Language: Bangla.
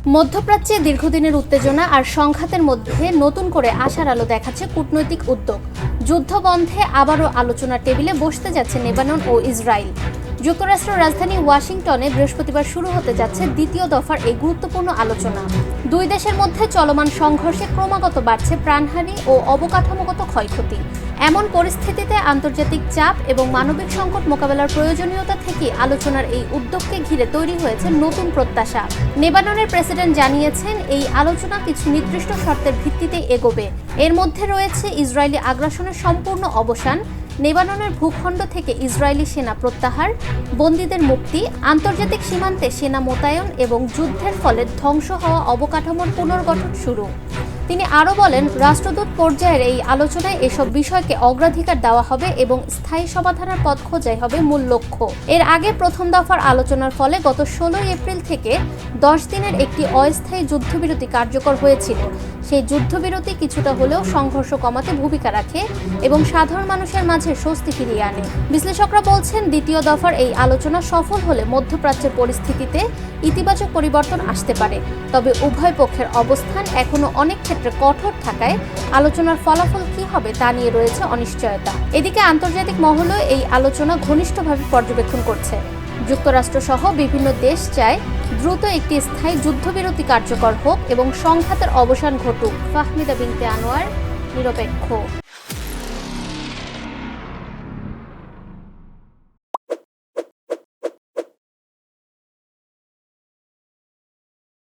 মধ্যপ্রাচ্যে দীর্ঘদিনের উত্তেজনা আর সংঘাতের মধ্যে নতুন করে আশার আলো দেখাচ্ছে কূটনৈতিক উদ্যোগ। যুদ্ধ বন্ধে আবারও আলোচনার টেবিলে বসতে যাচ্ছে লেবানন ও ইসরায়েল। যুক্তরাষ্ট্রের রাজধানী ওয়াশিংটনে বৃহস্পতিবার শুরু হতে যাচ্ছে দ্বিতীয় দফার এই গুরুত্বপূর্ণ আলোচনা। দুই দেশের মধ্যে চলমান সংঘর্ষে ক্রমাগত বাড়ছে প্রাণহানি ও অবকাঠামোগত ক্ষয়ক্ষতি। এমন পরিস্থিতিতে আন্তর্জাতিক চাপ এবং মানবিক সংকট মোকাবেলার প্রয়োজনীয়তা থেকে আলোচনার এই উদ্যোগকে ঘিরে তৈরি হয়েছে নতুন প্রত্যাশা। লেবাননের প্রেসিডেন্ট জানিয়েছেন, এই আলোচনা কিছু নির্দিষ্ট শর্তের ভিত্তিতে এগোবে। এর মধ্যে রয়েছে ইসরায়েলি আগ্রাসনের সম্পূর্ণ অবসান, লেবাননের ভূখণ্ড থেকে ইসরায়েলি সেনা প্রত্যাহার, বন্দীদের মুক্তি, আন্তর্জাতিক সীমান্তে সেনা মোতায়েন এবং যুদ্ধের ফলে ধ্বংস হওয়া অবকাঠামোর পুনর্গঠন শুরু। তিনি আরও বলেন, রাষ্ট্রদূত পর্যায়ের এই আলোচনায় এসব বিষয়কে অগ্রাধিকার দেওয়া হবে এবং স্থায়ী সমাধানের পথ খোঁজাই হবে মূল লক্ষ্য। এর আগে প্রথম দফার আলোচনার ফলে গত 16 এপ্রিল থেকে 10 দিনের একটি অস্থায়ী যুদ্ধবিরতি কার্যকর হয়েছিল। সেই যুদ্ধবিরতি কিছুটা হলেও সংঘর্ষ কমাতে ভূমিকা রাখে এবং সাধারণ মানুষের মাঝে স্বস্তি ফিরিয়ে আনে। বিশ্লেষকরা বলছেন, দ্বিতীয় দফার এই আলোচনা সফল হলে মধ্যপ্রাচ্যের পরিস্থিতিতে ইতিবাচক পরিবর্তন আসতে পারে। তবে উভয় পক্ষের অবস্থান এখনো অনেক ক্ষেত্রে কঠোর থাকায় আলোচনার ফলাফল কী হবে তা নিয়ে রয়েছে অনিশ্চয়তা। এদিকে আন্তর্জাতিক মহলেও এই আলোচনা ঘনিষ্ঠভাবে পর্যবেক্ষণ করছে। যুক্তরাষ্ট্র সহ বিভিন্ন দেশ চায় দ্রুত একটি স্থায়ী যুদ্ধবিরতি কার্যকর হোক এবং সংঘাতের অবসান ঘটুক। ফাহমিদা বিনতে আনোয়ার, নিরপেক্ষ।